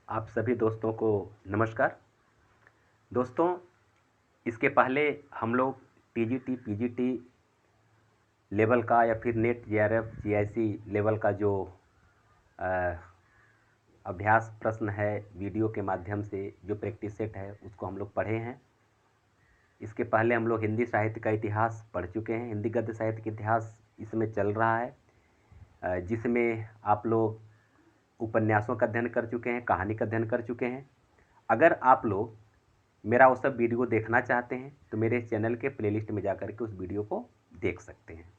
आप सभी दोस्तों को नमस्कार। दोस्तों, इसके पहले हम लोग टीजीटी, पीजीटी लेवल का या फिर नेट, जेआरएफ, जीआईसी लेवल का जो अ, अभ्यास प्रश्न है वीडियो के माध्यम से जो प्रैक्टिस सेट है उसको हम लोग पढ़े हैं। इसके पहले हम लोग हिंदी साहित्य का इतिहास पढ़ चुके हैं। हिंदी गद्य साहित्य का इतिहास इसमें चल रहा है, जिसमें आप लोग उपन्यासों का अध्ययन कर चुके हैं, कहानी का अध्ययन कर चुके हैं। अगर आप लोग मेरा वो सब वीडियो देखना चाहते हैं तो मेरे चैनल के प्लेलिस्ट में जाकर के उस वीडियो को देख सकते हैं।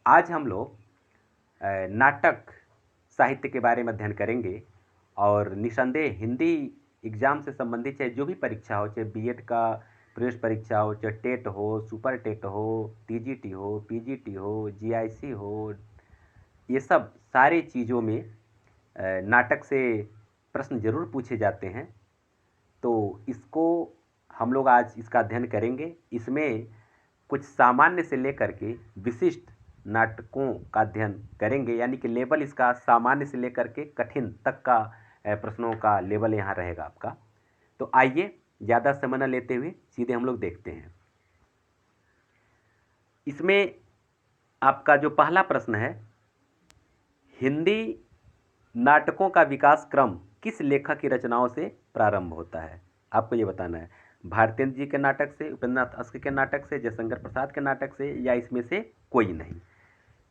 आज हम लोग नाटक साहित्य के बारे में अध्ययन करेंगे और निसंदेह हिंदी एग्ज़ाम से संबंधित चाहे जो भी परीक्षा हो, चाहे बीएड का प्रवेश परीक्षा हो, चाहे टेट हो, सुपर टेट हो, टीजीटी हो, पीजीटी हो, जीआईसी हो, ये सब सारी चीज़ों में नाटक से प्रश्न ज़रूर पूछे जाते हैं। तो इसको हम लोग आज इसका अध्ययन करेंगे। इसमें कुछ सामान्य से लेकर के विशिष्ट नाटकों का अध्ययन करेंगे, यानी कि लेवल इसका सामान्य से लेकर के कठिन तक का प्रश्नों का लेवल यहाँ रहेगा आपका। तो आइए ज़्यादा समय न लेते हुए सीधे हम लोग देखते हैं। इसमें आपका जो पहला प्रश्न है, हिंदी नाटकों का विकास क्रम किस लेखक की रचनाओं से प्रारंभ होता है? आपको ये बताना है। भारतेंद्र जी के नाटक से, उपेंद्रनाथ अस्क के नाटक से, जयशंकर प्रसाद के नाटक से, या इसमें से कोई नहीं।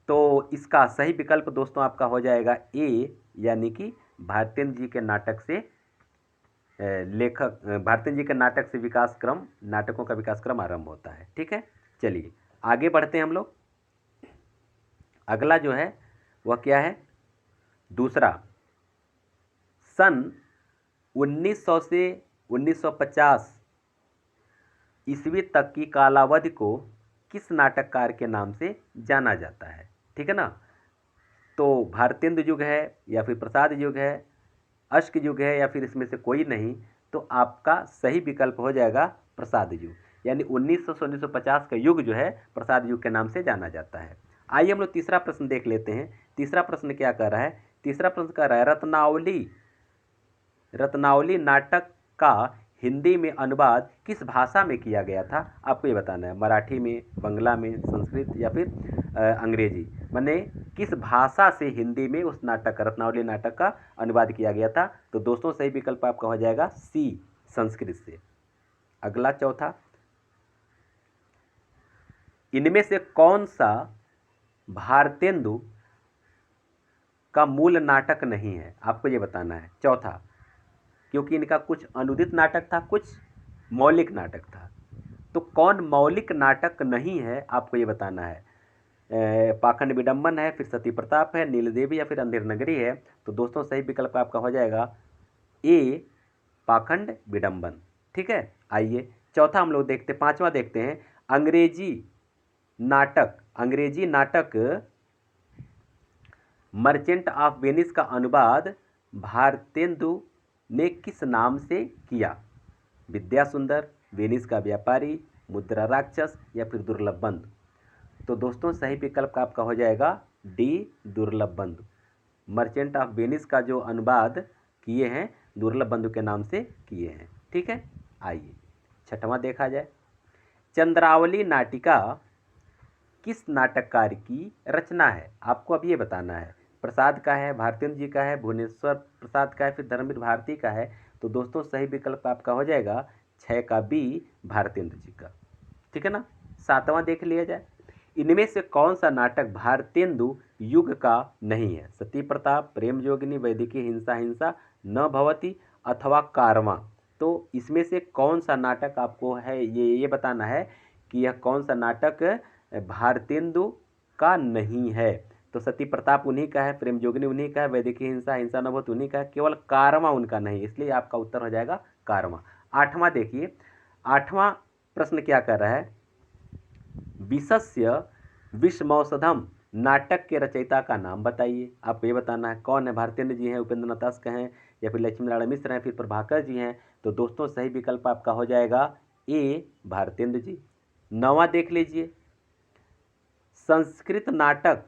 तो इसका सही विकल्प दोस्तों आपका हो जाएगा ए, यानी कि भारतेंद्र जी के नाटक से भारतेंद्र जी के नाटक से विकास क्रम, नाटकों का विकास क्रम आरंभ होता है। ठीक है, चलिए आगे बढ़ते हैं हम लोग। अगला जो है वह क्या है? दूसरा, सन 1900 से 1950 ईस्वी तक की कालावधि को किस नाटककार के नाम से जाना जाता है? ठीक है ना। तो भारतेंद्र युग है या फिर प्रसाद युग है, अश्क युग है, या फिर इसमें से कोई नहीं। तो आपका सही विकल्प हो जाएगा प्रसाद युग, यानी 1900 से 1950 का युग जो है प्रसाद युग के नाम से जाना जाता है। आइए हम लोग तीसरा प्रश्न देख लेते हैं। तीसरा प्रश्न क्या कर रहा है? तीसरा प्रश्न कर रहा है, रत्नावली नाटक का हिंदी में अनुवाद किस भाषा में किया गया था? आपको ये बताना है। मराठी में, बांग्ला में, संस्कृत, या फिर अंग्रेजी। माने किस भाषा से हिंदी में उस नाटक का, रत्नावली नाटक का अनुवाद किया गया था? तो दोस्तों सही विकल्प आपका हो जाएगा सी, संस्कृत से। अगला चौथा, इनमें से कौन सा भारतेंदु का मूल नाटक नहीं है? आपको ये बताना है। चौथा, क्योंकि इनका कुछ अनुदित नाटक था, कुछ मौलिक नाटक था। तो कौन मौलिक नाटक नहीं है आपको ये बताना है। पाखंड विडंबन है, फिर सती प्रताप है, नीलदेवी, या फिर अंधेर नगरी है। तो दोस्तों सही विकल्प आपका हो जाएगा ए, पाखंड विडंबन। ठीक है, आइए चौथा हम लोग देखते, पांचवा देखते हैं। अंग्रेजी नाटक मर्चेंट ऑफ वेनिस का अनुवाद भारतेंदु ने किस नाम से किया? विद्या सुंदर, वेनिस का व्यापारी, मुद्रा राक्षस, या फिर दुर्लभ बंधु। तो दोस्तों सही विकल्प आपका हो जाएगा डी, दुर्लभ बंधु। मर्चेंट ऑफ वेनिस का जो अनुवाद किए हैं दुर्लभ बंधु के नाम से किए हैं। ठीक है, आइए छठवां देखा जाए। चंद्रावली नाटिका किस नाटककार की रचना है? आपको अब ये बताना है। प्रसाद का है, भारतेंद्र जी का है, भुवनेश्वर प्रसाद का है, फिर धर्मवीर भारती का है। तो दोस्तों सही विकल्प आपका हो जाएगा 6 का बी, भारतेंद्र जी का। ठीक है ना। सातवां देख लिया जाए। इनमें से कौन सा नाटक भारतेंदु युग का नहीं है? सती प्रताप, प्रेम जोगिनी, वैदिकी हिंसा हिंसा न भवती, अथवा कारवां। तो इसमें से कौन सा नाटक आपको है ये बताना है कि यह कौन सा नाटक भारतेंदु का नहीं है। तो सती प्रताप उन्हीं का है, प्रेम जोगिनी उन्हीं का है, वैदिकी हिंसा हिंसा न भवती उन्हीं का है, केवल कारवां उनका नहीं, इसलिए आपका उत्तर हो जाएगा कारवां। आठवां देखिए, आठवां प्रश्न क्या कर रहा है? विशस्य विषमौषधम नाटक के रचयिता का नाम बताइए। आपको ये बताना है कौन है। भारतेंद्र जी हैं, उपेंद्रनाथ अस्क हैं, या फिर लक्ष्मी नारायण मिश्र हैं, फिर प्रभाकर जी हैं। तो दोस्तों सही विकल्प आपका हो जाएगा ए, भारतेंद्र जी। नौवां देख लीजिए, संस्कृत नाटक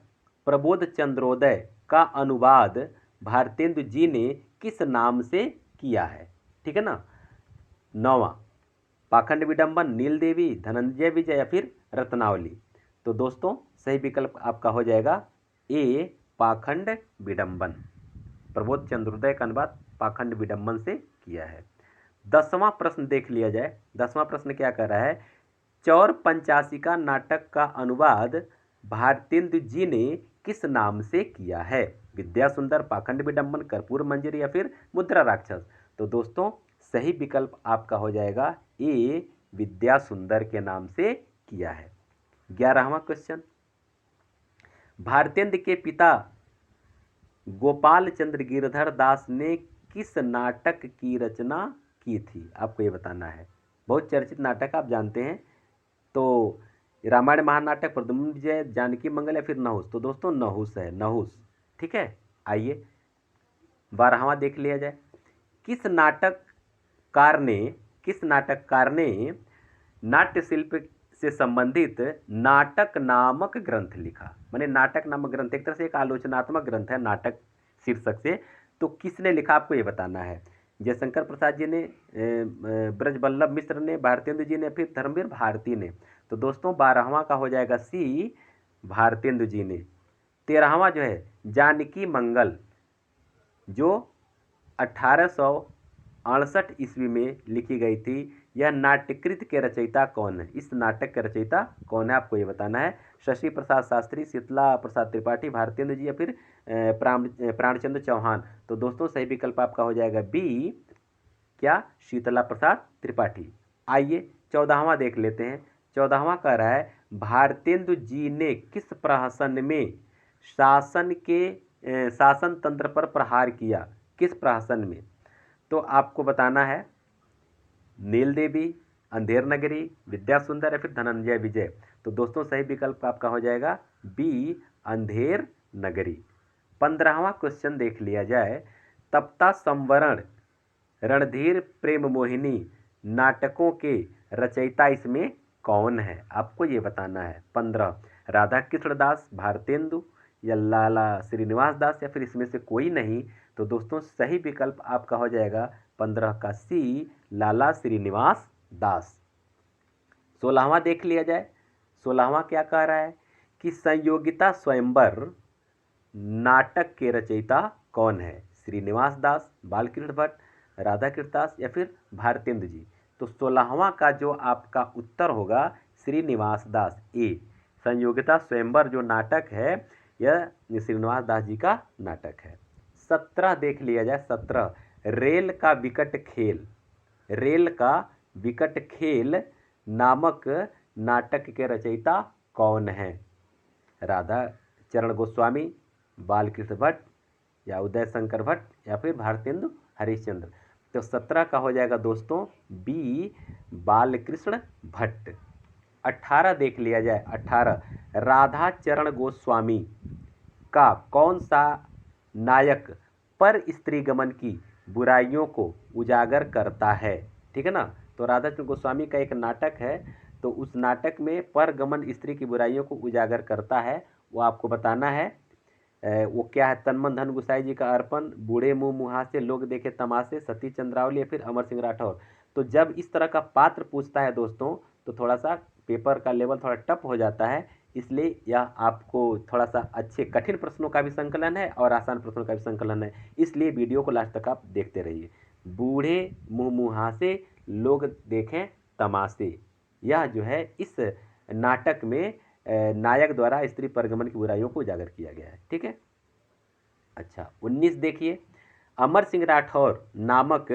प्रबोध चंद्रोदय का अनुवाद भारतेंदु जी ने किस नाम से किया है। ठीक है ना। 9वां पाखंड विडंबन, नील देवी, धनंजय विजय या फिर रत्नावली। तो दोस्तों सही विकल्प आपका हो जाएगा ए पाखंड विडंबन। प्रबोध चंद्रोदय का अनुवाद पाखंड विडंबन से किया है। 10वां प्रश्न देख लिया जाए। 10वां प्रश्न क्या कर रहा है, चौर पंचाशिका नाटक का अनुवाद भारतेंदु जी ने किस नाम से किया है? विद्या सुंदर, पाखंड विडंबन, कर्पूर मंजरी या फिर मुद्रा राक्षस। तो दोस्तों सही विकल्प आपका हो जाएगा ए विद्या सुंदर के नाम से किया है। 11वां क्वेश्चन, भारतेंदु के पिता गोपाल चंद्र गिरधर दास ने किस नाटक की रचना की थी? आपको ये बताना है। बहुत चर्चित नाटक आप जानते हैं। तो रामायण महानाटक, प्रद्युम्न विजय, जानकी मंगल या फिर नहुस। तो दोस्तों नहुस है, नहुस। ठीक है। आइए 12वां देख लिया जाए। किस नाटककार ने नाट्य शिल्प से संबंधित नाटक नामक ग्रंथ लिखा? माने नाटक नामक ग्रंथ एक तरह से एक आलोचनात्मक ग्रंथ है नाटक शीर्षक से। तो किसने लिखा आपको ये बताना है। जयशंकर प्रसाद जी ने, ब्रजवल्लभ मिश्र ने, भारतेंदु जी ने, फिर धर्मवीर भारती ने। तो दोस्तों 12वां का हो जाएगा सी भारतेंदु जी ने। 13वां जो है जानकी मंगल, जो 1868 ईस्वी में लिखी गई थी। यह नाट्यकृत के रचयिता कौन है? इस नाटक के रचयिता कौन है आपको ये बताना है। शशि प्रसाद शास्त्री, शीतला प्रसाद त्रिपाठी, भारतेंदु जी या फिर प्राणचंद्र चौहान। तो दोस्तों सही विकल्प आपका हो जाएगा बी, क्या, शीतला प्रसाद त्रिपाठी। आइए 14वां देख लेते हैं। 14वां कह रहा है भारतेंदु जी ने किस प्रहसन में शासन तंत्र पर प्रहार किया? किस प्रहसन में? तो आपको बताना है नील देवी, अंधेर नगरी, विद्या सुंदर या फिर धनंजय विजय। तो दोस्तों सही विकल्प आपका हो जाएगा बी अंधेर नगरी। 15वां क्वेश्चन देख लिया जाए। तप्ता संवरण, रणधीर प्रेम मोहिनी नाटकों के रचयिता इसमें कौन है? आपको ये बताना है। 15 राधा कृष्ण दास, भारतेंदु या लाला श्रीनिवास दास या फिर इसमें से कोई नहीं। तो दोस्तों सही विकल्प आपका हो जाएगा 15 का सी लाला श्रीनिवास दास। 16वां देख लिया जाए। 16वां क्या कह रहा है कि संयोगिता स्वयंवर नाटक के रचयिता कौन है? श्रीनिवास दास, बालकृष्ण भट्ट, राधा कृष्ण दास या फिर भारतेंदु जी। तो 16वां का जो आपका उत्तर होगा श्रीनिवास दास, ए। संयोगिता स्वयंवर जो नाटक है यह श्रीनिवास दास जी का नाटक है। 17 देख लिया जाए। 17 रेल का विकट खेल नामक नाटक के रचयिता कौन है? राधा चरण गोस्वामी, बालकृष्ण भट्ट या उदय शंकर भट्ट या फिर भारतेंदु हरिश्चंद्र। तो 17 का हो जाएगा दोस्तों बी बालकृष्ण भट्ट। 18 देख लिया जाए। 18 राधा चरण गोस्वामी का कौन सा नायक पर स्त्रीगमन की बुराइयों को उजागर करता है? ठीक है ना। तो राधा चरण गोस्वामी का एक नाटक है, तो उस नाटक में परगमन स्त्री की बुराइयों को उजागर करता है। वो आपको बताना है। वो क्या है, तन मन धन गुसाई जी का अर्पण, बूढ़े मुंह मुहासे, लोग देखे तमाशे, सती चंद्रावली या फिर अमर सिंह राठौर। तो जब इस तरह का पात्र पूछता है दोस्तों तो थोड़ा सा पेपर का लेवल थोड़ा टफ हो जाता है। इसलिए यह आपको थोड़ा सा अच्छे कठिन प्रश्नों का भी संकलन है और आसान प्रश्नों का भी संकलन है। इसलिए वीडियो को लास्ट तक आप देखते रहिए। बूढ़े मुंह मुहासे, लोग देखें तमाशे, यह जो है इस नाटक में नायक द्वारा स्त्री परगमन की बुराइयों को उजागर किया गया है। ठीक है। अच्छा 19 देखिए। अमर सिंह राठौर नामक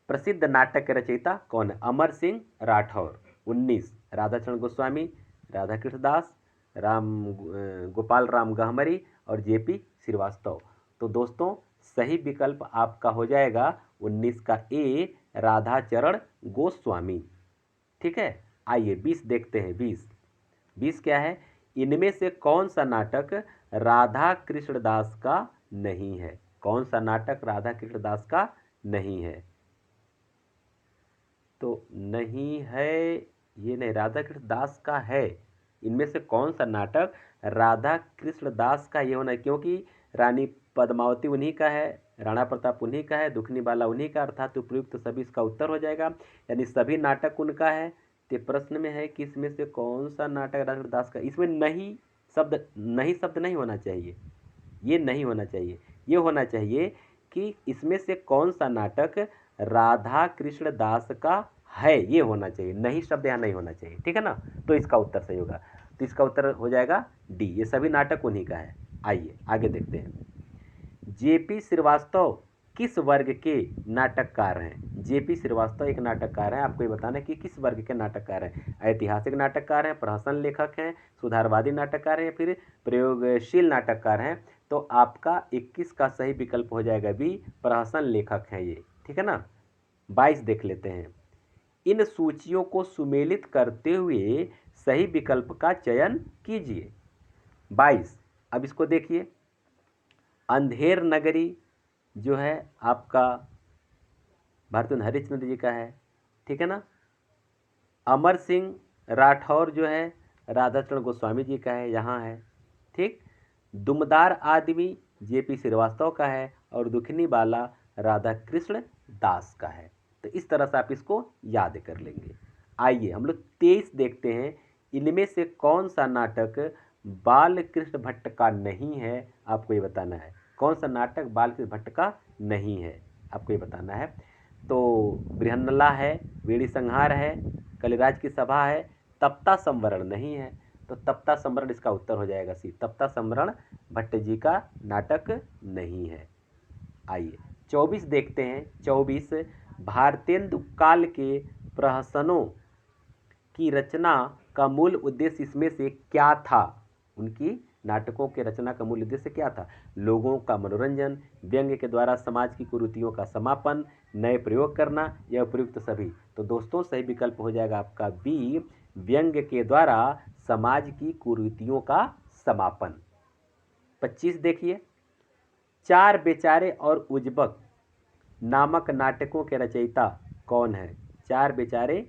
प्रसिद्ध नाटक के रचयिता कौन है? अमर सिंह राठौर। 19 राधाचरण गोस्वामी, राधा कृष्ण दास, गोपाल राम गहमरी और जेपी श्रीवास्तव। तो दोस्तों सही विकल्प आपका हो जाएगा 19 का ए राधाचरण गोस्वामी। ठीक है। आइए 20 देखते हैं। 20 क्या है, इनमें से कौन सा नाटक राधा कृष्णदास का नहीं है? कौन सा नाटक राधा कृष्णदास का नहीं है? तो नहीं है, ये नहीं, राधा कृष्णदास का है। इनमें से कौन सा नाटक राधा कृष्णदास का ये होना है? क्योंकि रानी पद्मावती उन्हीं का है, राणा प्रताप उन्हीं का है, दुखनी बाला उन्हीं का, अर्थात उपयुक्त सभी इसका उत्तर हो जाएगा। यानी सभी नाटक उनका है। तो प्रश्न में है कि इसमें से कौन सा नाटक राजेंद्र दास का, इसमें नहीं शब्द नहीं होना चाहिए, ये नहीं होना चाहिए, ये होना चाहिए कि इसमें से कौन सा नाटक राधा कृष्ण दास का है, ये होना चाहिए, नहीं शब्द यहाँ नहीं होना चाहिए, ठीक है ना। तो इसका उत्तर सही होगा। तो इसका उत्तर हो जाएगा डी, ये सभी नाटक उन्हीं का है। आइए आगे देखते हैं। जेपी श्रीवास्तव किस वर्ग के नाटककार हैं? जेपी श्रीवास्तव एक नाटककार हैं, आपको ये बताना है कि किस वर्ग के नाटककार हैं। ऐतिहासिक नाटककार हैं, प्रहसन लेखक हैं, सुधारवादी नाटककार हैं, या फिर प्रयोगशील नाटककार हैं। तो आपका 21 का सही विकल्प हो जाएगा बी, प्रहसन लेखक हैं ये, ठीक है ना। 22 देख लेते हैं। इन सूचियों को सुमेलित करते हुए सही विकल्प का चयन कीजिए। 22, अब इसको देखिए। अंधेर नगरी जो है आपका भारतेंदु हरिश्चंद्र जी का है, ठीक है ना। अमर सिंह राठौर जो है राधाचरण गोस्वामी जी का है, यहाँ है, ठीक। दुमदार आदमी जेपी श्रीवास्तव का है, और दुखनी बाला राधा कृष्ण दास का है। तो इस तरह से आप इसको याद कर लेंगे। आइए हम लोग 23 देखते हैं। इनमें से कौन सा नाटक बाल कृष्ण भट्ट का नहीं है, आपको ये बताना है। कौन सा नाटक बाल कृष्ण भट्ट का नहीं है, आपको ये बताना है। तो बृहन्नला है, वेणी संहार है, कलिराज की सभा है, तप्ता संवरण नहीं है। तो तप्ता संवरण इसका उत्तर हो जाएगा सी, तप्ता संवरण भट्ट जी का नाटक नहीं है। आइए 24 देखते हैं। 24, भारतेंदु काल के प्रहसनों की रचना का मूल उद्देश्य इसमें से क्या था? उनकी नाटकों के रचना का मूल उद्देश्य क्या था? लोगों का मनोरंजन, व्यंग्य के द्वारा समाज की कुरीतियों का समापन, नए प्रयोग करना, या उपयुक्त सभी। तो दोस्तों सही विकल्प हो जाएगा आपका बी, व्यंग्य के द्वारा समाज की कुरीतियों का समापन। 25 देखिए। चार बेचारे और उजबक नामक नाटकों के रचयिता कौन है? चार बेचारे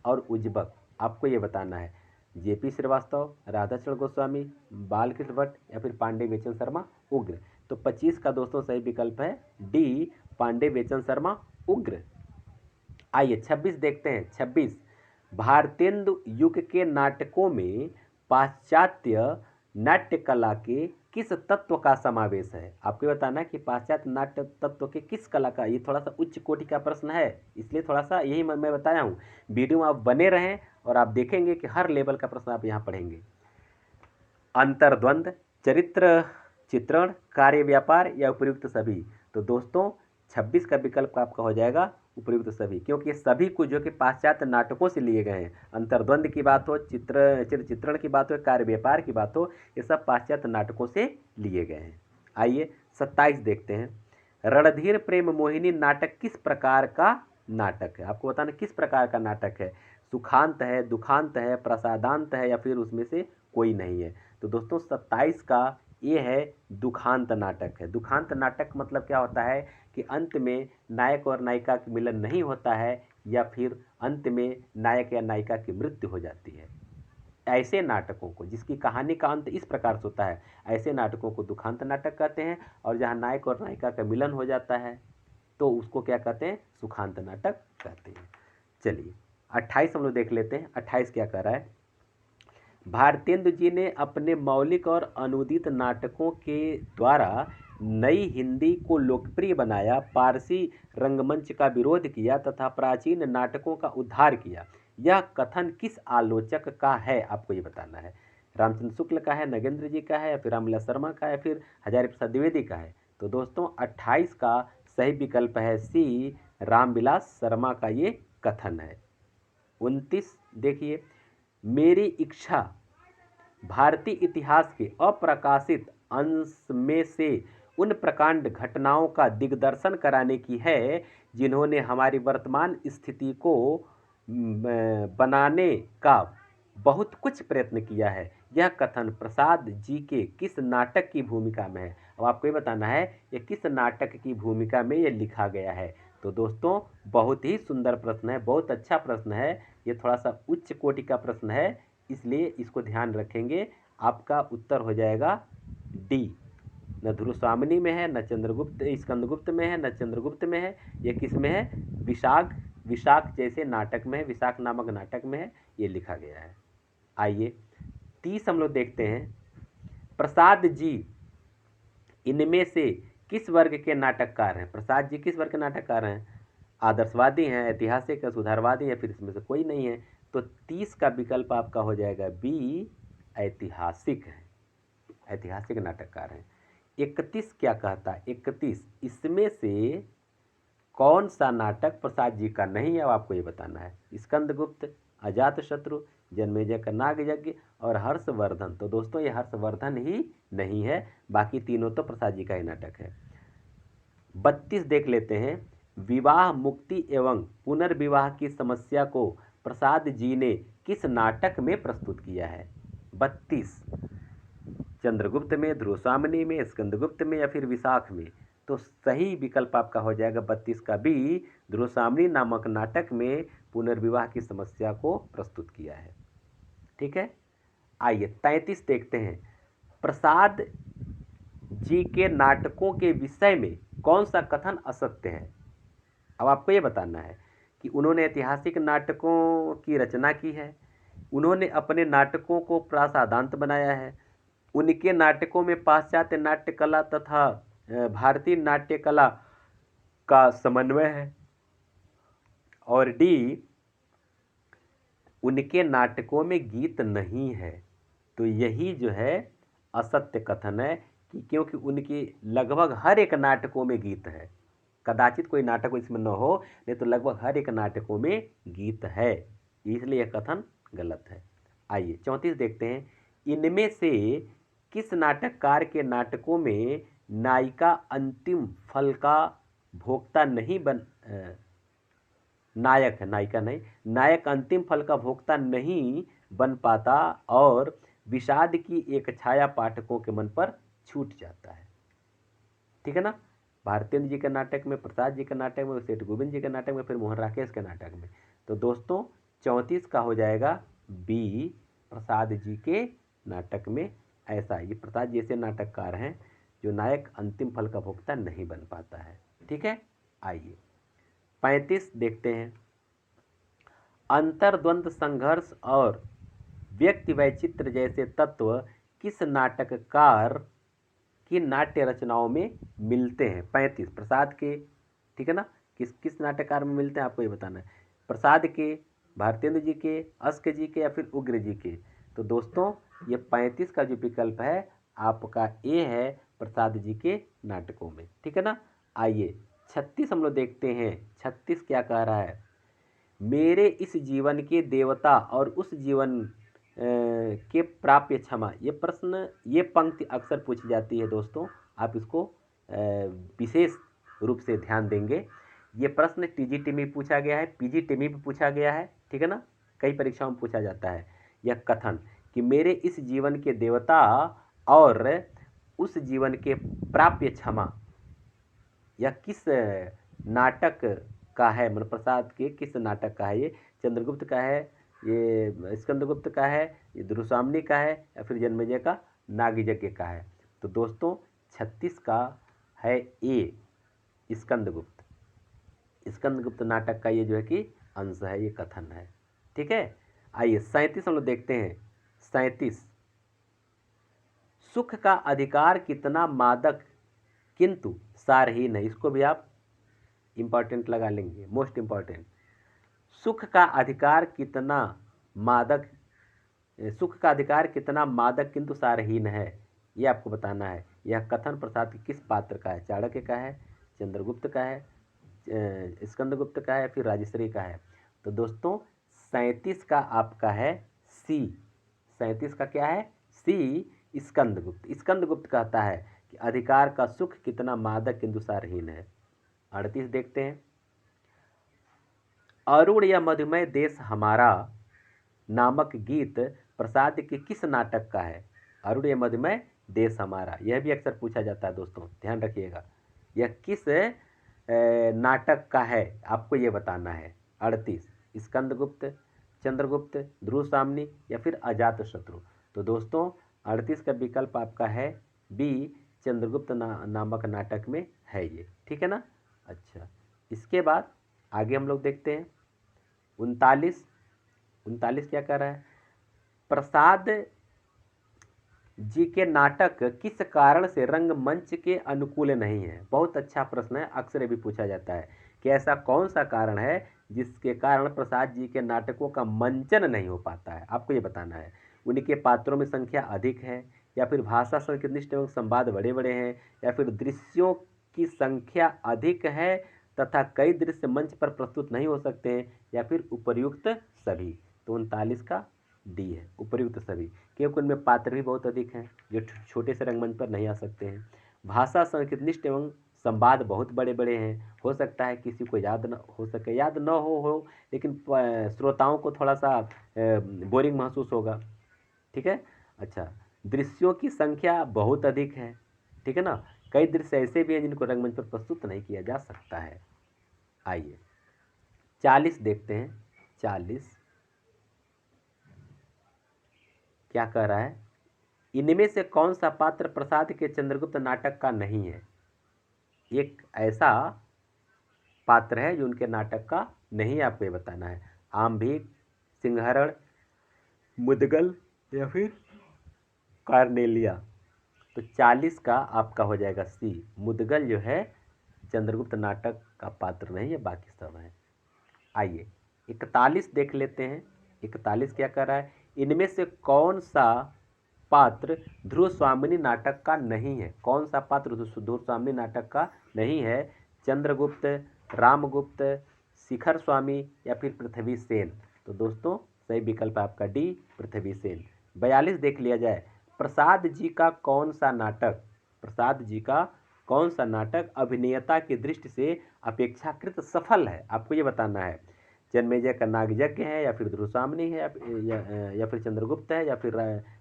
और उजबक, आपको ये बताना है। जेपी श्रीवास्तव, राधाचरण गोस्वामी, बालकृष्ण भट्ट, या फिर पांडे बेचन शर्मा उग्र। तो 25 का दोस्तों सही विकल्प है डी, पांडे बेचन शर्मा उग्र। आइए 26 देखते हैं। 26, भारतेंदु युग के नाटकों में पाश्चात्य नाट्य कला के किस तत्व का समावेश है? आपको बताना है कि पाश्चात्य नाट्य तत्व के किस कला का। ये थोड़ा सा उच्च कोटि का प्रश्न है, इसलिए थोड़ा सा यही मैं बताया हूँ। वीडियो में आप बने रहें और आप देखेंगे कि हर लेवल का प्रश्न आप यहाँ पढ़ेंगे। अंतर्द्वंद, चरित्र चित्रण, कार्य व्यापार, या उपयुक्त सभी। तो दोस्तों 26 का विकल्प आपका हो जाएगा उपयुक्त सभी, क्योंकि ये सभी कुछ जो कि पाश्चात्य नाटकों से लिए गए हैं। अंतर्द्वंद की बात हो, चित्रण की बात हो, कार्य व्यापार की बात हो, ये सब पाश्चात्य नाटकों से लिए गए हैं। आइए 27 देखते हैं। रणधीर प्रेम मोहिनी नाटक किस प्रकार का नाटक है? आपको बताना किस प्रकार का नाटक है। सुखांत है, दुखांत है, प्रसादांत है, या फिर उसमें से कोई नहीं है। तो दोस्तों 27 का ये है दुखांत नाटक है। दुखांत नाटक मतलब क्या होता है कि अंत में नायक और नायिका का मिलन नहीं होता है, या फिर अंत में नायक या नायिका की मृत्यु हो जाती है। ऐसे नाटकों को, जिसकी कहानी का अंत इस प्रकार से होता है, ऐसे नाटकों को दुखांत नाटक कहते हैं। और जहाँ नायक और नायिका का मिलन हो जाता है तो उसको क्या कहते हैं? सुखांत नाटक कहते हैं। चलिए 28 हम लोग देख लेते हैं। 28 क्या कह रहा है? भारतेंदु जी ने अपने मौलिक और अनुदित नाटकों के द्वारा नई हिंदी को लोकप्रिय बनाया, पारसी रंगमंच का विरोध किया तथा प्राचीन नाटकों का उद्धार किया। यह कथन किस आलोचक का है? आपको ये बताना है। रामचंद्र शुक्ल का है, नगेंद्र जी का है, या फिर रामविलास शर्मा का है, या फिर हजारी प्रसाद द्विवेदी का है। तो दोस्तों 28 का सही विकल्प है सी, रामविलास शर्मा का ये कथन है। 29 देखिए। मेरी इच्छा भारतीय इतिहास के अप्रकाशित अंश में से उन प्रकांड घटनाओं का दिग्दर्शन कराने की है जिन्होंने हमारी वर्तमान स्थिति को बनाने का बहुत कुछ प्रयत्न किया है। यह कथन प्रसाद जी के किस नाटक की भूमिका में है? अब आपको ये बताना है ये किस नाटक की भूमिका में ये लिखा गया है। तो दोस्तों बहुत ही सुंदर प्रश्न है, बहुत अच्छा प्रश्न है। ये थोड़ा सा उच्च कोटि का प्रश्न है, इसलिए इसको ध्यान रखेंगे। आपका उत्तर हो जाएगा डी, न ध्रुवस्वामिनी में है, न चंद्रगुप्त स्कंदगुप्त में है, न चंद्रगुप्त में है। ये किस में है? विशाख विशाख जैसे नाटक में है, विशाख नामक नाटक में है, ये लिखा गया है। आइए 30 हम लोग देखते हैं। प्रसाद जी इनमें से किस वर्ग के नाटककार हैं? प्रसाद जी किस वर्ग के नाटककार हैं? आदर्शवादी हैं, ऐतिहासिक है, सुधारवादी है, फिर इसमें से कोई नहीं है। तो 30 का विकल्प आपका हो जाएगा बी, ऐतिहासिक है, ऐतिहासिक नाटककार हैं। 31 क्या कहता है? 31 इसमें से कौन सा नाटक प्रसाद जी का नहीं है? अब आपको ये बताना है। स्कंदगुप्त, अजातशत्रु, जन्मेजय का नाग यज्ञ और हर्षवर्धन। तो दोस्तों ये हर्षवर्धन ही नहीं है, बाकी तीनों तो प्रसाद जी का ही नाटक है। 32 देख लेते हैं। विवाह मुक्ति एवं पुनर्विवाह की समस्या को प्रसाद जी ने किस नाटक में प्रस्तुत किया है? 32 चंद्रगुप्त में, ध्रुवस्वामिनी में, स्कंदगुप्त में या फिर विशाख में? तो सही विकल्प आपका हो जाएगा 32 का बी, ध्रुवस्वामिनी नामक नाटक में पुनर्विवाह की समस्या को प्रस्तुत किया है। ठीक है। आइए 33 देखते हैं। प्रसाद जी के नाटकों के विषय में कौन सा कथन असत्य है? अब आपको ये बताना है कि उन्होंने ऐतिहासिक नाटकों की रचना की है, उन्होंने अपने नाटकों को प्रासादांत बनाया है, उनके नाटकों में पाश्चात्य नाट्य कला तथा भारतीय नाट्य कला का समन्वय है, और डी उनके नाटकों में गीत नहीं है। तो यही जो है असत्य कथन है कि क्योंकि उनके लगभग हर एक नाटकों में गीत है, कदाचित कोई नाटक इसमें न हो, नहीं तो लगभग हर एक नाटकों में गीत है, इसलिए यह कथन गलत है। आइए 34 देखते हैं। इनमें से किस नाटककार के नाटकों में नायिका अंतिम फल का भोक्ता नहीं नायक है, नायिका नहीं, नायक अंतिम फल का भोक्ता नहीं बन पाता और विषाद की एक छाया पाठकों के मन पर छूट जाता है? ठीक है ना। भारतेंद्र जी के नाटक में, प्रसाद जी के नाटक में, सेठ गोविंद जी के नाटक में, फिर मोहन राकेश के नाटक में। तो दोस्तों 34 का हो जाएगा बी, प्रसाद जी के नाटक में ऐसा। ये प्रसाद जैसे नाटककार हैं जो नायक अंतिम फल का भोक्ता नहीं बन पाता है। ठीक है। आइए 35 देखते हैं। अंतर्द्वंद, संघर्ष और व्यक्ति वैचित्र जैसे तत्व किस नाटककार की नाट्य रचनाओं में मिलते हैं? 35 प्रसाद के, ठीक है ना, किस किस नाटककार में मिलते हैं आपको ये बताना है। प्रसाद के, भारतेंद्र जी के, अस्क जी के या फिर उग्र जी के? तो दोस्तों ये 35 का जो विकल्प है आपका ए है, प्रसाद जी के नाटकों में। ठीक है ना। आइए 36 हम लोग देखते हैं। 36 क्या कह रहा है? मेरे इस जीवन के देवता और उस जीवन के प्राप्य क्षमा। ये प्रश्न, ये पंक्ति अक्सर पूछी जाती है दोस्तों, आप इसको विशेष रूप से ध्यान देंगे। ये प्रश्न टीजीटी में पूछा गया है, पीजीटी में भी पूछा गया है, ठीक है ना, कई परीक्षाओं में पूछा जाता है यह कथन कि मेरे इस जीवन के देवता और उस जीवन के प्राप्य क्षमा। यह किस नाटक का है? मतलब प्रसाद के किस नाटक का है? ये चंद्रगुप्त का है, ये स्कंदगुप्त का है, ये ध्रुवस्वामिनी का है या फिर जन्मेजय का नागयज्ञ का है? तो दोस्तों 36 का है ए, स्कंदगुप्त। स्कंदगुप्त नाटक का ये जो है कि अंश है, ये कथन है। ठीक है। आइए 37 हम लोग देखते हैं। 37 सुख का अधिकार कितना मादक किंतु सारहीन है? इसको भी आप इंपॉर्टेंट लगा लेंगे, मोस्ट इंपॉर्टेंट। सुख का अधिकार कितना मादक, सुख का अधिकार कितना मादक किंतु सारहीन है, ये आपको बताना है। यह कथन प्रसाद के किस पात्र का है? चाणक्य का है, चंद्रगुप्त का है, स्कंदगुप्त का है, फिर राजश्री का है? तो दोस्तों 37 का आपका है सी। 37 का क्या है? सी, स्कंदगुप्त। स्कंदगुप्त कहता है कि अधिकार का सुख कितना मादक किंतु सारहीन है। 38 देखते हैं। अरुण या मधुमय देश हमारा नामक गीत प्रसाद के किस नाटक का है? अरुण या मधुमय देश हमारा, यह भी अक्सर पूछा जाता है दोस्तों, ध्यान रखिएगा। यह किस नाटक का है आपको ये बताना है। 38 स्कंदगुप्त, चंद्रगुप्त, ध्रुवस्वामिनी या फिर अजातशत्रु? तो दोस्तों 38 का विकल्प आपका है बी, चंद्रगुप्त नामक नाटक में है ये, ठीक है ना। अच्छा, इसके बाद आगे हम लोग देखते हैं 39। 39 क्या कर रहा है, प्रसाद जी के नाटक किस कारण से रंगमंच के अनुकूल नहीं है। बहुत अच्छा प्रश्न है, अक्सर भी पूछा जाता है कि ऐसा कौन सा कारण है जिसके कारण प्रसाद जी के नाटकों का मंचन नहीं हो पाता है। आपको ये बताना है, उनके पात्रों में संख्या अधिक है, या फिर भाषा संकनिष्ठ एवं संवाद बड़े बड़े हैं, या फिर दृश्यों की संख्या अधिक है तथा कई दृश्य मंच पर प्रस्तुत नहीं हो सकते हैं, या फिर उपर्युक्त सभी। तो 39 का डी है, उपर्युक्त सभी, क्योंकि उनमें पात्र भी बहुत अधिक हैं जो छोटे से रंगमंच पर नहीं आ सकते हैं। भाषा संकेतनिष्ठ एवं संवाद बहुत बड़े बड़े हैं। हो सकता है किसी को याद न हो सके, याद न हो लेकिन श्रोताओं को थोड़ा सा बोरिंग महसूस होगा, ठीक है। अच्छा, दृश्यों की संख्या बहुत अधिक है, ठीक है ना। कई दृश्य ऐसे भी हैं जिनको रंगमंच पर प्रस्तुत नहीं किया जा सकता है। आइए 40 देखते हैं। 40 क्या कह रहा है, इनमें से कौन सा पात्र प्रसाद के चंद्रगुप्त नाटक का नहीं है। एक ऐसा पात्र है जो उनके नाटक का नहीं है, आपको ये बताना है। आमभीग, सिंहरण, मुदगल या फिर कार्नेलिया। तो 40 का आपका हो जाएगा सी, मुदगल जो है चंद्रगुप्त नाटक का पात्र नहीं है, बाकी सब है। आइए 41 देख लेते हैं। 41 क्या कर रहा है, इनमें से कौन सा पात्र ध्रुव स्वामिनी नाटक का नहीं है। कौन सा पात्र ध्रुव स्वामिनी नाटक का नहीं है, चंद्रगुप्त, रामगुप्त, शिखर स्वामी या फिर पृथ्वी सेन। तो दोस्तों सही विकल्प है आपका डी, पृथ्वी सेन। 42 देख लिया जाए, प्रसाद जी का कौन सा नाटक, प्रसाद जी का कौन सा नाटक अभिनेता की दृष्टि से अपेक्षाकृत सफल है। आपको ये बताना है, जन्मेजय का नागयज्ञ है, या फिर ध्रुवसामनी है, या फिर चंद्रगुप्त है, या फिर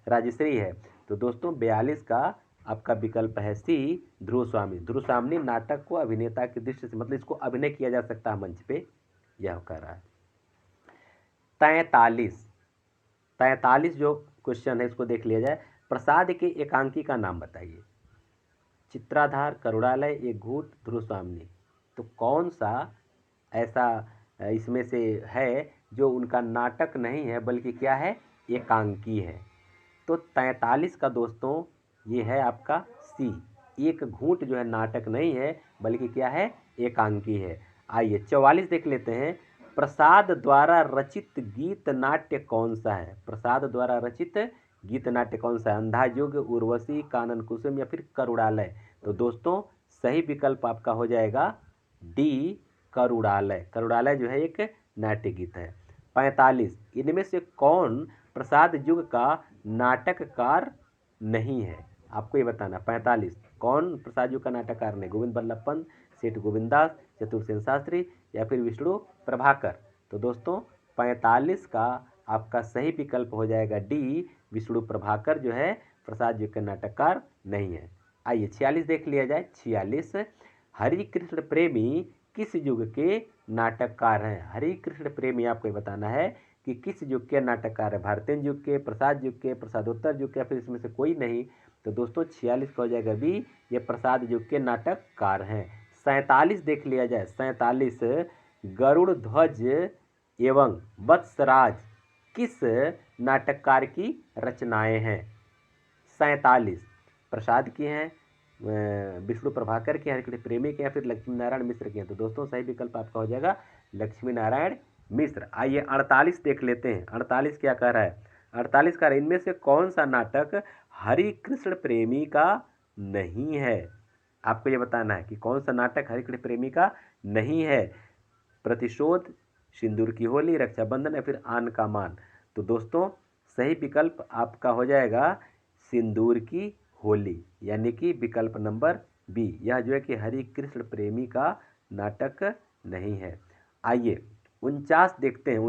राजश्री है। तो दोस्तों 42 का आपका विकल्प है सी, ध्रुवस्वामी। ध्रुवसामनी नाटक को अभिनेता की दृष्टि से, मतलब इसको अभिनय किया जा सकता है मंच पे, यह कह रहा है। 43 43 जो क्वेश्चन है इसको देख लिया जाए, प्रसाद के एकांकी का नाम बताइए। चित्राधार, करुणालय, एक घूट, ध्रुवसामनी। तो कौन सा ऐसा इसमें से है जो उनका नाटक नहीं है बल्कि क्या है, एकांकी है। तो 43 का दोस्तों ये है आपका सी, एक घूंट जो है नाटक नहीं है बल्कि क्या है, एकांकी है। आइए 44 देख लेते हैं, प्रसाद द्वारा रचित गीत नाट्य कौन सा है। प्रसाद द्वारा रचित गीत नाट्य कौन सा है, अंधायुग, उर्वशी, कानन कुसुम या फिर करुणालय। तो दोस्तों सही विकल्प आपका हो जाएगा डी, करुणालय। करुणालय जो है एक नाट्य गीत है। 45 इनमें से कौन प्रसाद युग का नाटककार नहीं है। आपको ये बताना, 45 कौन प्रसाद युग का नाटककार नहीं, गोविंद बल्लभ पंत, सेठ गोविंदास, चतुरसेन शास्त्री या फिर विष्णु प्रभाकर। तो दोस्तों 45 का आपका सही विकल्प हो जाएगा डी, विष्णु प्रभाकर जो है प्रसाद युग के नाटककार नहीं है। आइए 46 देख लिया जाए। 46 हरि कृष्ण प्रेमी किस युग के नाटककार हैं। हरि कृष्ण प्रेमी आपको ये बताना है कि किस युग के नाटककार है, भारतेंद्र युग के, प्रसाद युग के, प्रसादोत्तर युग के, फिर इसमें से कोई नहीं। तो दोस्तों 46 का हो जाएगा बी, ये प्रसाद युग के नाटककार हैं। 47 देख लिया जाए। 47 गरुड़ ध्वज एवं वत्सराज किस नाटककार की रचनाएं हैं। 47 प्रसाद की हैं, विष्णु प्रभाकर के, हरिकृष्ण प्रेमी के, या फिर लक्ष्मी नारायण मिश्र के हैं। तो दोस्तों सही विकल्प आपका हो जाएगा लक्ष्मी नारायण मिश्र। आइए 48 देख लेते हैं। 48 क्या कह रहा है, 48 कह रहा है इनमें से कौन सा नाटक हरि कृष्ण प्रेमी का नहीं है। आपको ये बताना है कि कौन सा नाटक हरि कृष्ण प्रेमी का नहीं है। प्रतिशोध, सिंदूर की होली, रक्षाबंधन या फिर आन का मान। तो दोस्तों सही विकल्प आपका हो जाएगा सिंदूर की होली, यानी कि विकल्प नंबर बी, यह जो है कि हरि कृष्ण प्रेमी का नाटक नहीं है। आइए 49 देखते हैं।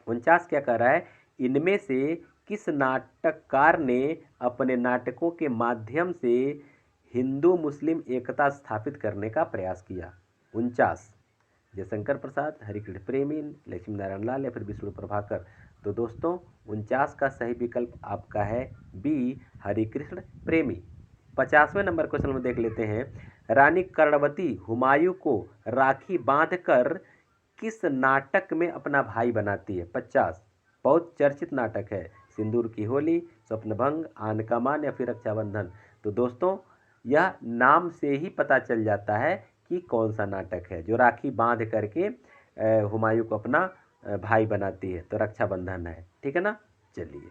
49 क्या कह रहा है, इनमें से किस नाटककार ने अपने नाटकों के माध्यम से हिंदू मुस्लिम एकता स्थापित करने का प्रयास किया। 49 जयशंकर प्रसाद, हरिकृष्ण प्रेमी, लक्ष्मी नारायण लाल या फिर विष्णु प्रभाकर। तो दोस्तों 49 का सही विकल्प आपका है बी, हरिकृष्ण प्रेमी। 50वें नंबर क्वेश्चन में देख लेते हैं। रानी कर्णवती हुमायूं को राखी बांधकर किस नाटक में अपना भाई बनाती है? 50 बहुत चर्चित नाटक है। सिंदूर की होली, स्वप्नभंग, आन का मान या फिर रक्षाबंधन। तो दोस्तों यह नाम से ही पता चल जाता है कि कौन सा नाटक है जो राखी बांध करके हुमायूं को अपना भाई बनाती है। तो रक्षाबंधन है, ठीक है ना। चलिए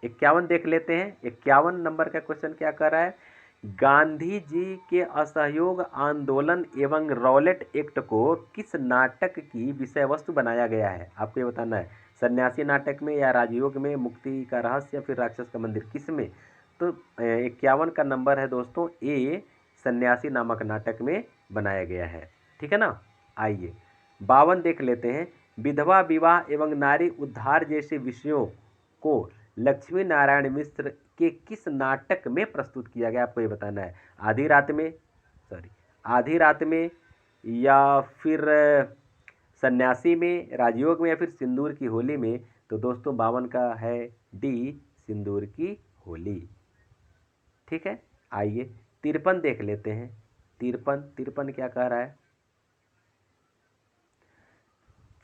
51 देख लेते हैं। 51 नंबर का क्वेश्चन क्या कर रहा है? गांधी जी के असहयोग आंदोलन एवं रॉलेट एक्ट को किस नाटक की विषय वस्तु बनाया गया है? आपको ये बताना है। सन्यासी नाटक में या राजयोग में, मुक्ति का रहस्य या फिर राक्षस का मंदिर, किस में? तो 51 का नंबर है दोस्तों ए, सन्यासी नामक नाटक में बनाया गया है, ठीक है ना। आइए 52 देख लेते हैं। विधवा विवाह एवं नारी उद्धार जैसे विषयों को लक्ष्मी नारायण मिश्र के किस नाटक में प्रस्तुत किया गया? आपको ये बताना है। आधी रात में या फिर सन्यासी में, राजयोग में या फिर सिंदूर की होली में? तो दोस्तों 52 का है डी, सिंदूर की होली, ठीक है। आइए 53 देख लेते हैं। 53 क्या कह रहा है?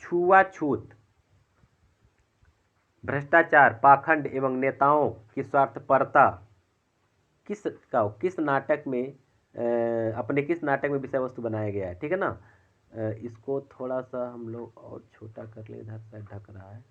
छुआछूत, भ्रष्टाचार, पाखंड एवं नेताओं की स्वार्थपरता किस नाटक में अपने किस नाटक में विषय वस्तु बनाया गया है, ठीक है ना। इसको थोड़ा सा हम लोग और छोटा कर ले, इधर से ढक रहा है।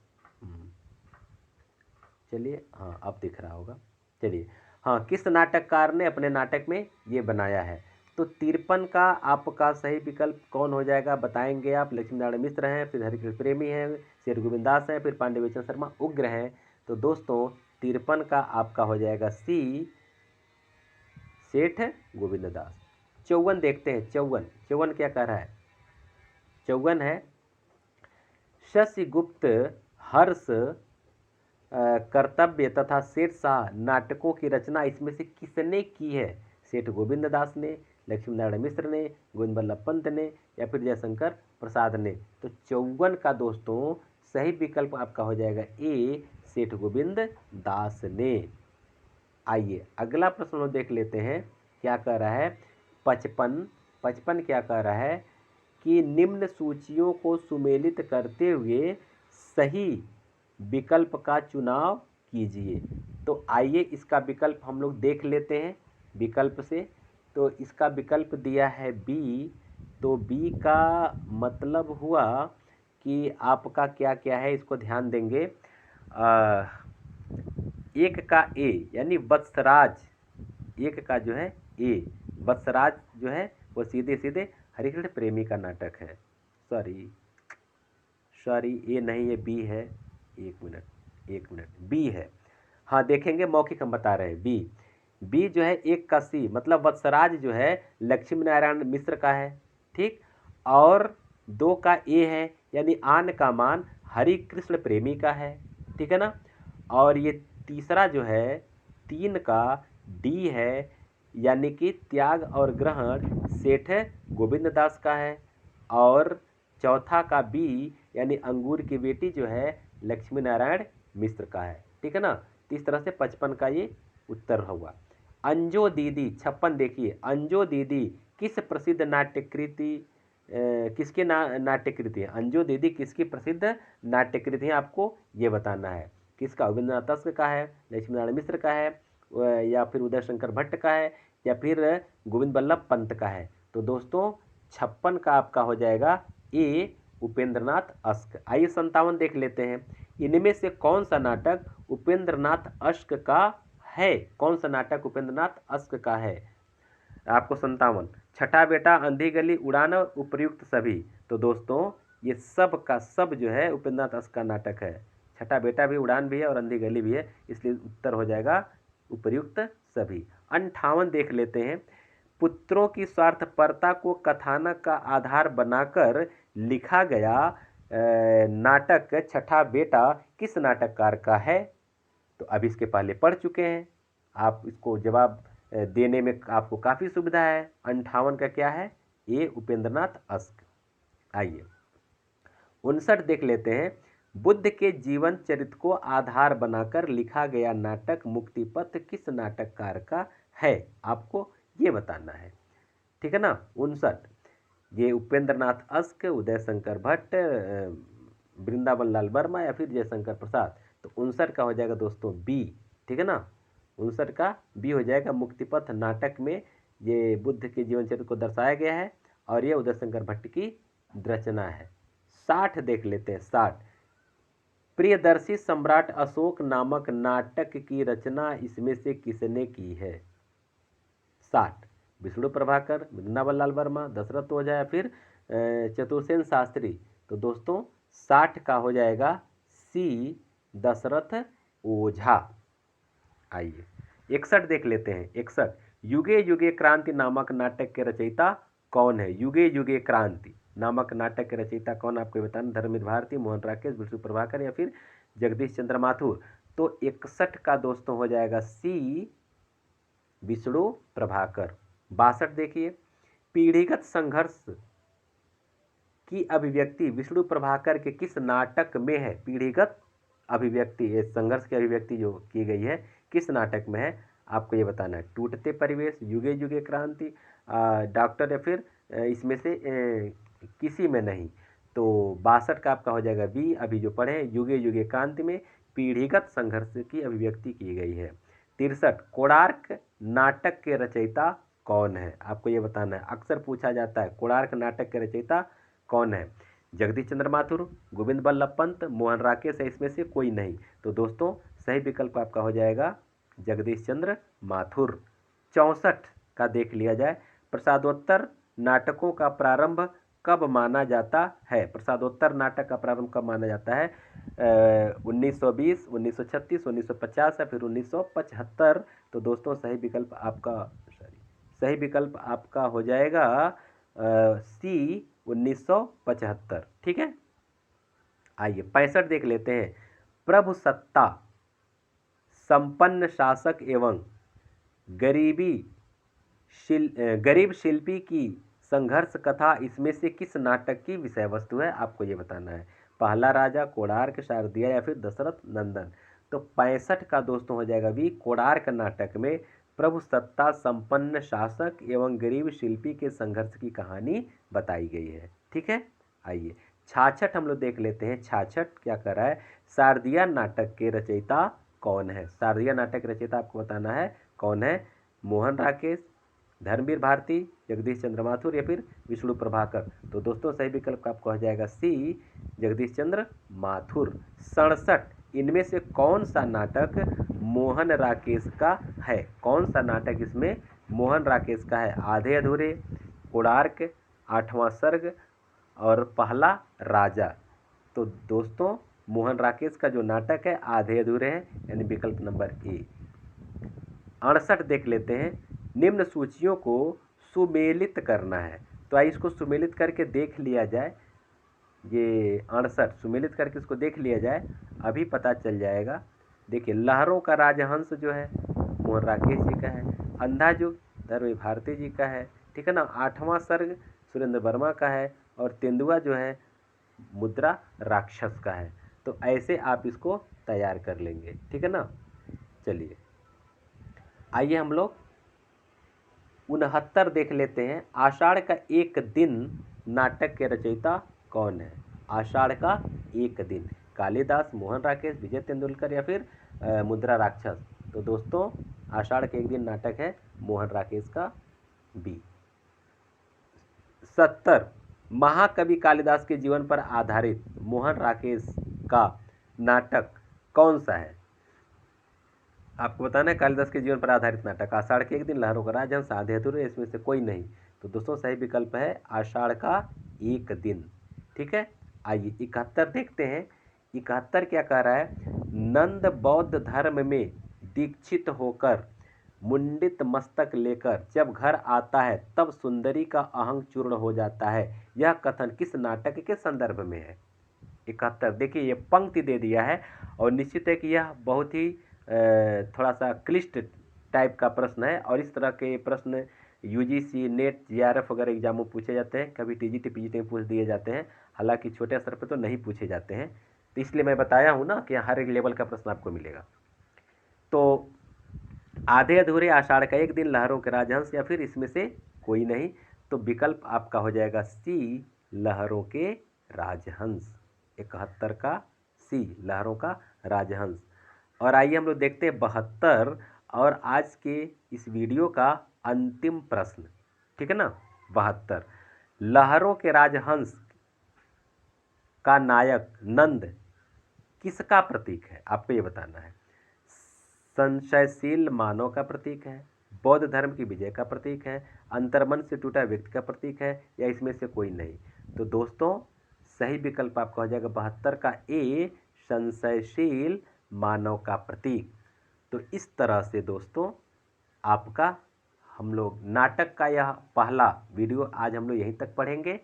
चलिए हाँ अब दिख रहा होगा। चलिए हाँ, किस नाटककार ने अपने नाटक में ये बनाया है? तो 53 का आपका सही विकल्प कौन हो जाएगा बताएंगे आप। लक्ष्मी नारायण मिश्र हैं, फिर हरिकृष्ण प्रेमी हैं, शेर गोविंद दास हैं, फिर पांडे बेचन शर्मा उग्र हैं। तो दोस्तों 53 का आपका हो जाएगा सी, सेठ गोविंद दास। 54 देखते हैं। 54 क्या कह रहा है? 54 है शशिगुप्त, हर्ष, कर्तव्य तथा शेर शाह नाटकों की रचना इसमें से किसने की है? सेठ गोविंद दास ने, लक्ष्मी नारायण मिश्र ने, गोविंद बल्लभ पंत ने या फिर जयशंकर प्रसाद ने? तो 54 का दोस्तों सही विकल्प आपका हो जाएगा ए, सेठ गोविंद दास ने। आइए अगला प्रश्न देख लेते हैं। क्या कह रहा है? 55 क्या कह रहा है कि निम्न सूचियों को सुमेलित करते हुए सही विकल्प का चुनाव कीजिए। तो आइए इसका विकल्प हम लोग देख लेते हैं विकल्प से। तो इसका विकल्प दिया है बी। तो बी का मतलब हुआ कि आपका क्या क्या है, इसको ध्यान देंगे। एक का ए यानी वत्सराज, एक का जो है ए वत्सराज जो है वो सीधे सीधे हरिकृष्ण प्रेमी का नाटक है। सॉरी ए नहीं, ये बी है। एक मिनट बी है। हाँ देखेंगे, मौखिक हम बता रहे हैं। बी जो है एक का सी मतलब वत्सराज जो है लक्ष्मी नारायण मिश्र का है, ठीक। और 2 का ए है यानी आन का मान हरिकृष्ण प्रेमी का है, ठीक है ना। और ये तीसरा जो है 3 का डी है यानी कि त्याग और ग्रहण सेठ गोविंद दास का है। और चौथा का बी यानी अंगूर की बेटी जो है लक्ष्मी नारायण मिश्र का है, ठीक है ना। तो इस तरह से 55 का ये उत्तर हुआ। अंजो दीदी 56 देखिए। अंजो दीदी किस प्रसिद्ध नाट्यकृति किसकी नाट्यकृति है? अंजो दीदी किसकी प्रसिद्ध नाट्यकृति है आपको ये बताना है। किसका? रविंद्रनाथ तस्कर का है, लक्ष्मी नारायण मिश्र का है, या फिर उदय शंकर भट्ट का है, या फिर गोविंद बल्लभ पंत का है? तो दोस्तों 56 का आपका हो जाएगा ए, उपेंद्रनाथ अश्क। आइए 57 देख लेते हैं। इनमें से कौन सा नाटक उपेंद्रनाथ अश्क का है? कौन सा नाटक उपेंद्रनाथ अश्क का है? आपको 57 छठा बेटा, अंधी गली, उड़ान, उपर्युक्त सभी। तो दोस्तों ये सब का सब जो है उपेंद्रनाथ अश्क का नाटक है। छठा बेटा भी, उड़ान भी है और अंधी गली भी है, इसलिए उत्तर हो जाएगा उपर्युक्त सभी। 58 देख लेते हैं। पुत्रों की स्वार्थपरता को कथानक का आधार बनाकर लिखा गया नाटक छठा बेटा किस नाटककार का है? तो अभी इसके पहले पढ़ चुके हैं, आप इसको जवाब देने में आपको काफ़ी सुविधा है। 58 का क्या है? ए, उपेंद्रनाथ अश्क। आइए 59 देख लेते हैं। बुद्ध के जीवन चरित्र को आधार बनाकर लिखा गया नाटक मुक्तिपथ किस नाटककार का है, आपको ये बताना है। ठीक है ना। 59 ये उपेंद्र नाथ अस्क, उदय शंकर भट्ट, वृंदावन लाल वर्मा या फिर जयशंकर प्रसाद। तो 59 का हो जाएगा दोस्तों बी। ठीक है ना। 59 का बी हो जाएगा। मुक्तिपथ नाटक में ये बुद्ध के जीवन चरित्र को दर्शाया गया है और ये उदय शंकर भट्ट की रचना है। 60 देख लेते हैं। 60 प्रियदर्शी सम्राट अशोक नामक नाटक की रचना इसमें से किसने की है। 60 विष्णु प्रभाकर, वृंदावन लाल वर्मा, दशरथ ओझा या फिर चतुर्सेन शास्त्री। तो दोस्तों 60 का हो जाएगा सी, दशरथ ओझा। आइए 61 देख लेते हैं। 61 युगे युगे क्रांति नामक नाटक के रचयिता कौन है। युगे युगे क्रांति नामक नाटक के रचयिता कौन, आपको बताना। धर्मवीर भारती, मोहन राकेश, विष्णु प्रभाकर या फिर जगदीश चंद्र माथुर। तो 61 का दोस्तों हो जाएगा सी, विष्णु प्रभाकर। 62 देखिए पीढ़ीगत संघर्ष की अभिव्यक्ति विष्णु प्रभाकर के किस नाटक में है। पीढ़ीगत अभिव्यक्ति, ये संघर्ष की अभिव्यक्ति जो की गई है किस नाटक में है, आपको ये बताना है। टूटते परिवेश, युगे युगे क्रांति, डॉक्टर या फिर इसमें से किसी में नहीं। तो 62 का आपका हो जाएगा बी। अभी जो पढ़े युगे युगे क्रांति में पीढ़ीगत संघर्ष की अभिव्यक्ति की गई है। 63 कोणार्क नाटक के रचयिता कौन है, आपको ये बताना है। अक्सर पूछा जाता है कोणार्क नाटक के रचयिता कौन है। जगदीश चंद्र माथुर, गोविंद बल्लभ पंत, मोहन राकेश है, इसमें से कोई नहीं। तो दोस्तों सही विकल्प आपका हो जाएगा जगदीश चंद्र माथुर। 64 का देख लिया जाए प्रसादोत्तर नाटकों का प्रारंभ कब माना जाता है। प्रसादोत्तर नाटक का प्रारंभ कब माना जाता है। 1920, 1936, 1950 या फिर 1975। तो दोस्तों सही विकल्प आपका हो जाएगा सी, 1975। ठीक है। आइए 65 देख लेते हैं। प्रभु सत्ता संपन्न शासक एवं गरीब शिल्पी की संघर्ष कथा इसमें से किस नाटक की विषय वस्तु है, आपको ये बताना है। पहला राजा, कोणार्क, शारदिया या फिर दशरथ नंदन। तो 65 का दोस्तों हो जाएगा भी। कोणार्क नाटक में प्रभु सत्ता संपन्न शासक एवं गरीब शिल्पी के संघर्ष की कहानी बताई गई है। ठीक है। आइए 66 हम लोग देख लेते हैं। 66 क्या कर रहा है, शारदिया नाटक के रचयिता कौन है। शारदिया नाटक के रचयिता आपको बताना है कौन है। मोहन राकेश, धर्मवीर भारती, जगदीश चंद्र माथुर या फिर विष्णु प्रभाकर। तो दोस्तों सही विकल्प आपको हो जाएगा सी, जगदीश चंद्र माथुर। 67 इनमें से कौन सा नाटक मोहन राकेश का है। कौन सा नाटक इसमें मोहन राकेश का है। आधे अधूरे, कोणार्क, आठवां सर्ग और पहला राजा। तो दोस्तों मोहन राकेश का जो नाटक है आधे अधूरे हैं, यानी विकल्प नंबर ए। 68 देख लेते हैं। निम्न सूचियों को सुमेलित करना है। तो आइए इसको सुमेलित करके देख लिया जाए। ये 68 सुमेलित करके इसको देख लिया जाए, अभी पता चल जाएगा। देखिए लहरों का राजहंस जो है मोहन राकेश जी का है। अंधा युग धर्मवीर भारती जी का है। ठीक है ना। आठवां सर्ग सुरेंद्र वर्मा का है और तेंदुआ जो है मुद्रा राक्षस का है। तो ऐसे आप इसको तैयार कर लेंगे। ठीक है ना। चलिए आइए हम लोग 69 देख लेते हैं। आषाढ़ का एक दिन नाटक के रचयिता कौन है। आषाढ़ का एक दिन कालिदास, मोहन राकेश, विजय तेंदुलकर या फिर मुद्रा राक्षस। तो दोस्तों आषाढ़ के एक दिन नाटक है मोहन राकेश का बी। 70 महाकवि कालिदास के जीवन पर आधारित मोहन राकेश का नाटक कौन सा है, आपको बताना है। कालिदास के जीवन पर आधारित नाटक आषाढ़ के एक दिन, लहरों का राजहंस, आधे अधूरे, इसमें से कोई नहीं। तो दोस्तों सही विकल्प है आषाढ़ का एक दिन। ठीक है। आइए 71 देखते हैं। 71 क्या कह रहा है। नंद बौद्ध धर्म में दीक्षित होकर मुंडित मस्तक लेकर जब घर आता है तब सुंदरी का अहंग चूर्ण हो जाता है। यह कथन किस नाटक के संदर्भ में है। 71 देखिए ये पंक्ति दे दिया है और निश्चित है कि यह बहुत ही थोड़ा सा क्लिष्ट टाइप का प्रश्न है और इस तरह के प्रश्न यूजीसी, नेट, जीआरएफ वगैरह एग्जाम में पूछे जाते हैं। कभी टीजीटी, पीजीटी में पूछ दिए जाते हैं। हालांकि छोटे स्तर पर तो नहीं पूछे जाते हैं। तो इसलिए मैं बताया हूँ ना कि हर एक लेवल का प्रश्न आपको मिलेगा। तो आधे अधूरे आषाढ़ का एक दिन, लहरों के राजहंस, या फिर इसमें से कोई नहीं। तो विकल्प आपका हो जाएगा सी, लहरों के राजहंस। 71 का सी, लहरों का राजहंस। और आइए हम लोग देखते हैं 72 और आज के इस वीडियो का अंतिम प्रश्न, ठीक है ना। 72, लहरों के राजहंस का नायक नंद किसका प्रतीक है, आपको ये बताना है। संशयशील मानव का प्रतीक है, बौद्ध धर्म की विजय का प्रतीक है, अंतर्मन से टूटा व्यक्ति का प्रतीक है, या इसमें से कोई नहीं। तो दोस्तों सही विकल्प आपका हो जाएगा 72 का ए, संशयशील मानव का प्रतीक। तो इस तरह से दोस्तों आपका हम लोग नाटक का यह पहला वीडियो आज हम लोग यहीं तक पढ़ेंगे।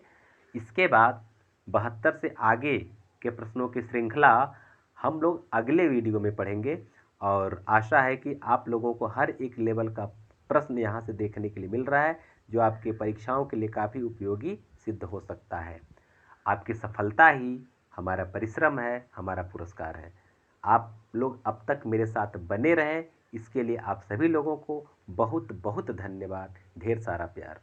इसके बाद 72 से आगे के प्रश्नों की श्रृंखला हम लोग अगले वीडियो में पढ़ेंगे। और आशा है कि आप लोगों को हर एक लेवल का प्रश्न यहाँ से देखने के लिए मिल रहा है, जो आपके परीक्षाओं के लिए काफ़ी उपयोगी सिद्ध हो सकता है। आपकी सफलता ही हमारा परिश्रम है, हमारा पुरस्कार है। आप लोग अब तक मेरे साथ बने रहें, इसके लिए आप सभी लोगों को बहुत बहुत धन्यवाद, ढेर सारा प्यार।